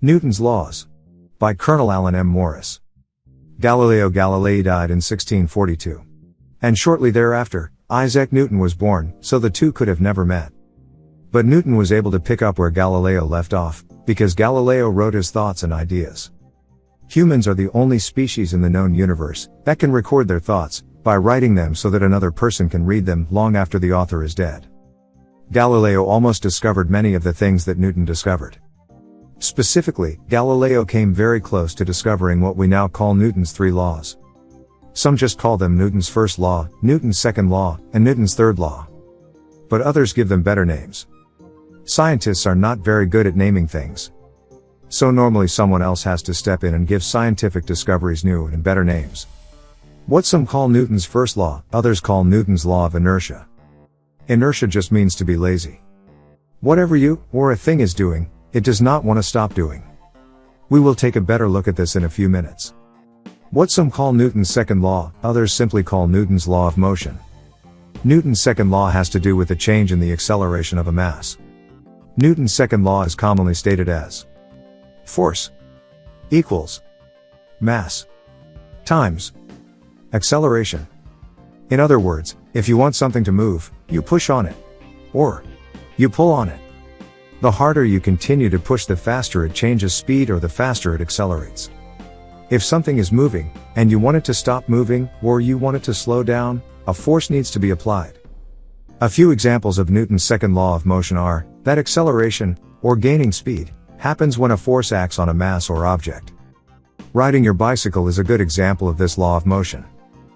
Newton's Laws. By Colonel Allen M. Morris. Galileo Galilei died in 1642. And shortly thereafter, Isaac Newton was born, so the two could have never met. But Newton was able to pick up where Galileo left off, because Galileo wrote his thoughts and ideas. Humans are the only species in the known universe that can record their thoughts, by writing them so that another person can read them long after the author is dead. Galileo almost discovered many of the things that Newton discovered. Specifically, Galileo came very close to discovering what we now call Newton's three laws. Some just call them Newton's first law, Newton's second law, and Newton's third law. But others give them better names. Scientists are not very good at naming things. So normally someone else has to step in and give scientific discoveries new and better names. What some call Newton's first law, others call Newton's law of inertia. Inertia just means to be lazy. Whatever you, or a thing is doing, it does not want to stop doing. We will take a better look at this in a few minutes. What some call Newton's second law, others simply call Newton's law of motion. Newton's second law has to do with the change in the acceleration of a mass. Newton's second law is commonly stated as force equals mass times acceleration. In other words, if you want something to move, you push on it. Or you pull on it. The harder you continue to push, the faster it changes speed, or the faster it accelerates. If something is moving, and you want it to stop moving, or you want it to slow down, a force needs to be applied. A few examples of Newton's second law of motion are that acceleration, or gaining speed, happens when a force acts on a mass or object. Riding your bicycle is a good example of this law of motion.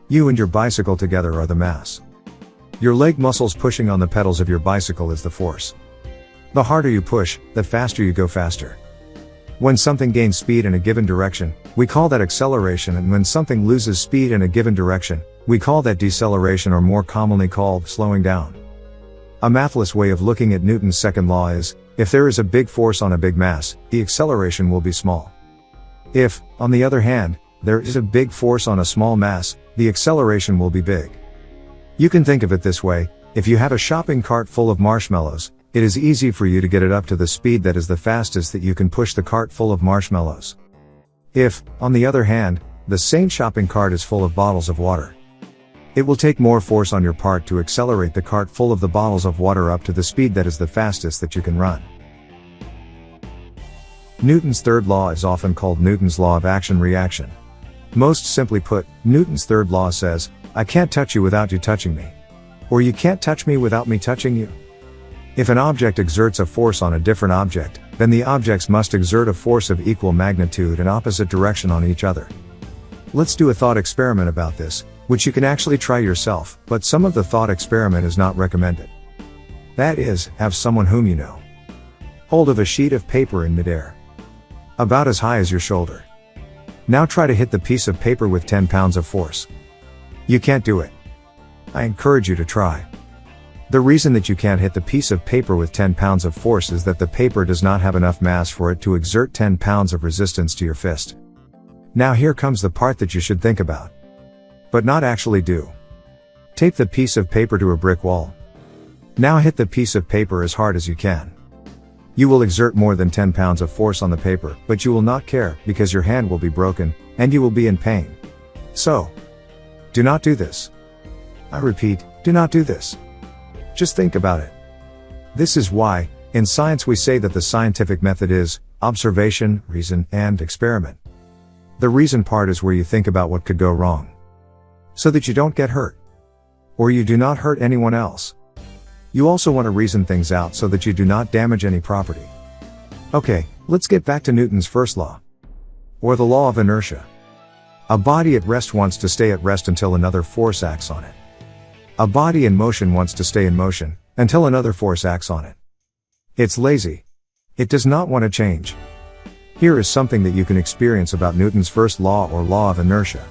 You and your bicycle together are the mass. Your leg muscles pushing on the pedals of your bicycle is the force. The harder you push, the faster you go faster. When something gains speed in a given direction, we call that acceleration, and when something loses speed in a given direction, we call that deceleration, or more commonly called slowing down. A mathless way of looking at Newton's second law is, if there is a big force on a big mass, the acceleration will be small. If, on the other hand, there is a big force on a small mass, the acceleration will be big. You can think of it this way: if you have a shopping cart full of marshmallows, it is easy for you to get it up to the speed that is the fastest that you can push the cart full of marshmallows. If, on the other hand, the same shopping cart is full of bottles of water, it will take more force on your part to accelerate the cart full of the bottles of water up to the speed that is the fastest that you can run. Newton's third law is often called Newton's law of action-reaction. Most simply put, Newton's third law says, I can't touch you without you touching me. Or you can't touch me without me touching you. If an object exerts a force on a different object, then the objects must exert a force of equal magnitude and opposite direction on each other. Let's do a thought experiment about this, which you can actually try yourself, but some of the thought experiment is not recommended. That is, have someone whom you know hold of a sheet of paper in midair, about as high as your shoulder. Now try to hit the piece of paper with 10 pounds of force. You can't do it. I encourage you to try. The reason that you can't hit the piece of paper with 10 pounds of force is that the paper does not have enough mass for it to exert 10 pounds of resistance to your fist. Now here comes the part that you should think about, but not actually do. Tape the piece of paper to a brick wall. Now hit the piece of paper as hard as you can. You will exert more than 10 pounds of force on the paper, but you will not care, because your hand will be broken, and you will be in pain. So, do not do this. I repeat, do not do this. Just think about it. This is why, in science we say that the scientific method is observation, reason, and experiment. The reason part is where you think about what could go wrong, so that you don't get hurt, or you do not hurt anyone else. You also want to reason things out so that you do not damage any property. Okay, let's get back to Newton's first law, or the law of inertia. A body at rest wants to stay at rest until another force acts on it. A body in motion wants to stay in motion until another force acts on it. It's lazy. It does not want to change. Here is something that you can experience about Newton's first law, or law of inertia.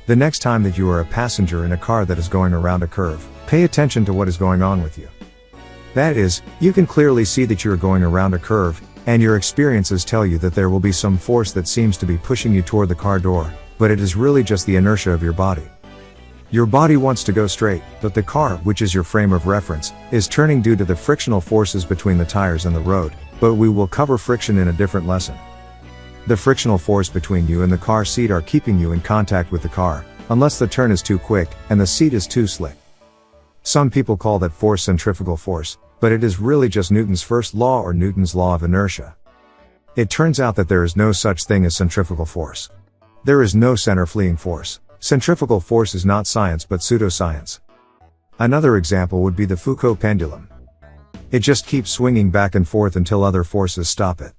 The next time that you are a passenger in a car that is going around a curve, pay attention to what is going on with you. That is, you can clearly see that you are going around a curve, and your experiences tell you that there will be some force that seems to be pushing you toward the car door, but it is really just the inertia of your body. Your body wants to go straight, but the car, which is your frame of reference, is turning due to the frictional forces between the tires and the road, but we will cover friction in a different lesson. The frictional force between you and the car seat are keeping you in contact with the car, unless the turn is too quick and the seat is too slick. Some people call that force centrifugal force, but it is really just Newton's first law or Newton's law of inertia. It turns out that there is no such thing as centrifugal force. There is no center fleeing force. Centrifugal force is not science but pseudoscience. Another example would be the Foucault pendulum. It just keeps swinging back and forth until other forces stop it.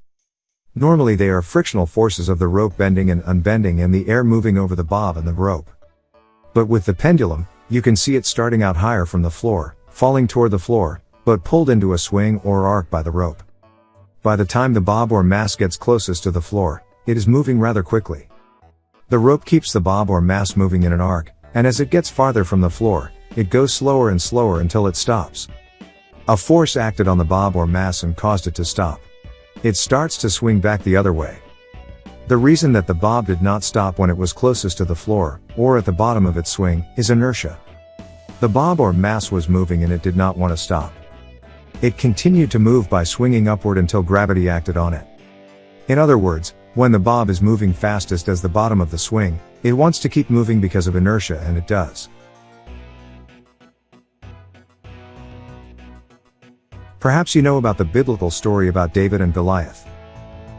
Normally they are frictional forces of the rope bending and unbending and the air moving over the bob and the rope. But with the pendulum, you can see it starting out higher from the floor, falling toward the floor, but pulled into a swing or arc by the rope. By the time the bob or mass gets closest to the floor, it is moving rather quickly. The rope keeps the bob or mass moving in an arc, and as it gets farther from the floor, it goes slower and slower until it stops. A force acted on the bob or mass and caused it to stop. It starts to swing back the other way. The reason that the bob did not stop when it was closest to the floor, or at the bottom of its swing, is inertia. The bob or mass was moving and it did not want to stop. It continued to move by swinging upward until gravity acted on it. In other words, when the bob is moving fastest as the bottom of the swing, it wants to keep moving because of inertia, and it does. Perhaps you know about the biblical story about David and Goliath.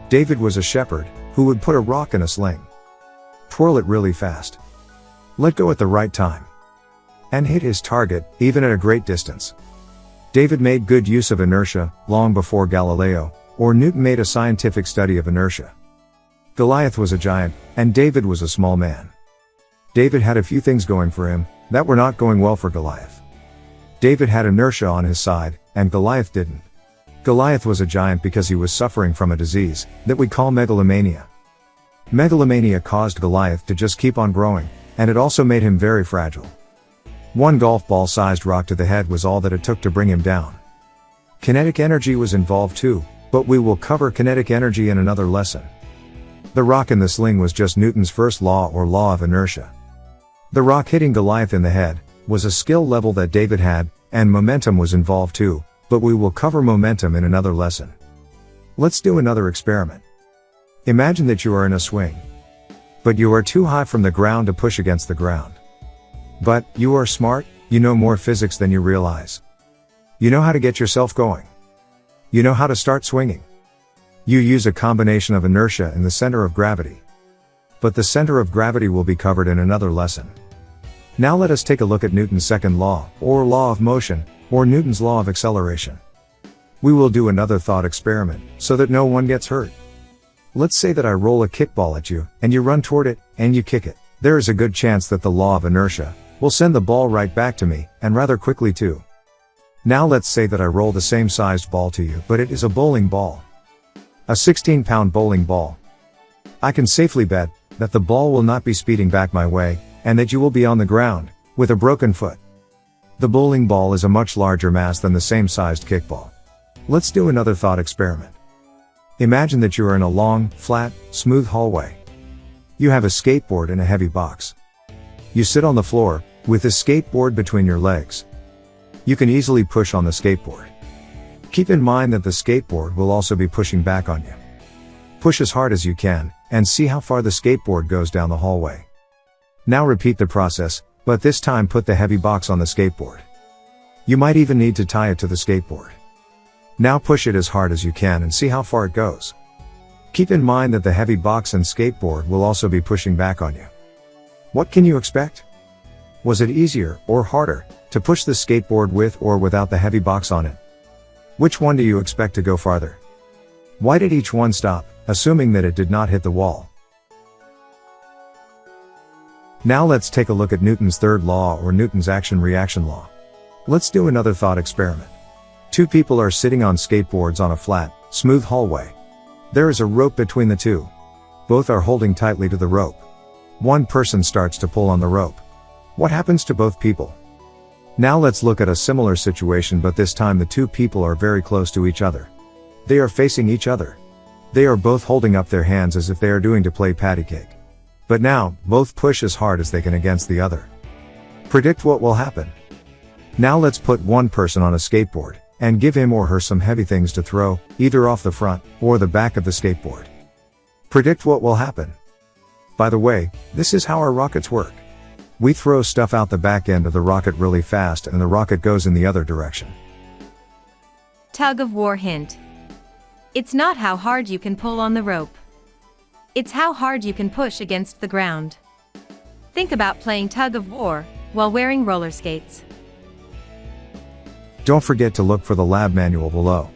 David was a shepherd, who would put a rock in a sling, twirl it really fast, let go at the right time, and hit his target, even at a great distance. David made good use of inertia, long before Galileo, or Newton made a scientific study of inertia. Goliath was a giant, and David was a small man. David had a few things going for him, that were not going well for Goliath. David had inertia on his side, and Goliath didn't. Goliath was a giant because he was suffering from a disease, that we call megalomania. Megalomania caused Goliath to just keep on growing, and it also made him very fragile. One golf ball-sized rock to the head was all that it took to bring him down. Kinetic energy was involved too, but we will cover kinetic energy in another lesson. The rock in the sling was just Newton's first law or law of inertia. The rock hitting Goliath in the head was a skill level that David had, and momentum was involved too, but we will cover momentum in another lesson. Let's do another experiment. Imagine that you are in a swing, but you are too high from the ground to push against the ground. But, you are smart, you know more physics than you realize. You know how to get yourself going. You know how to start swinging. You use a combination of inertia and the center of gravity. But the center of gravity will be covered in another lesson. Now let us take a look at Newton's second law, or law of motion, or Newton's law of acceleration. We will do another thought experiment, so that no one gets hurt. Let's say that I roll a kickball at you, and you run toward it, and you kick it. There is a good chance that the law of inertia will send the ball right back to me, and rather quickly too. Now let's say that I roll the same sized ball to you, but it is a bowling ball. A 16-pound bowling ball. I can safely bet that the ball will not be speeding back my way, and that you will be on the ground, with a broken foot. The bowling ball is a much larger mass than the same sized kickball. Let's do another thought experiment. Imagine that you are in a long, flat, smooth hallway. You have a skateboard and a heavy box. You sit on the floor, with the skateboard between your legs. You can easily push on the skateboard. Keep in mind that the skateboard will also be pushing back on you. Push as hard as you can, and see how far the skateboard goes down the hallway. Now repeat the process, but this time put the heavy box on the skateboard. You might even need to tie it to the skateboard. Now push it as hard as you can and see how far it goes. Keep in mind that the heavy box and skateboard will also be pushing back on you. What can you expect? Was it easier, or harder, to push the skateboard with or without the heavy box on it? Which one do you expect to go farther? Why did each one stop, assuming that it did not hit the wall? Now let's take a look at Newton's third law, or Newton's action-reaction law. Let's do another thought experiment. Two people are sitting on skateboards on a flat, smooth hallway. There is a rope between the two. Both are holding tightly to the rope. One person starts to pull on the rope. What happens to both people? Now let's look at a similar situation, but this time the two people are very close to each other. They are facing each other. They are both holding up their hands as if they are doing to play patty cake. But now, both push as hard as they can against the other. Predict what will happen. Now let's put one person on a skateboard, and give him or her some heavy things to throw, either off the front, or the back of the skateboard. Predict what will happen. By the way, this is how our rockets work. We throw stuff out the back end of the rocket really fast and the rocket goes in the other direction. Tug of war hint. It's not how hard you can pull on the rope. It's how hard you can push against the ground. Think about playing tug of war while wearing roller skates. Don't forget to look for the lab manual below.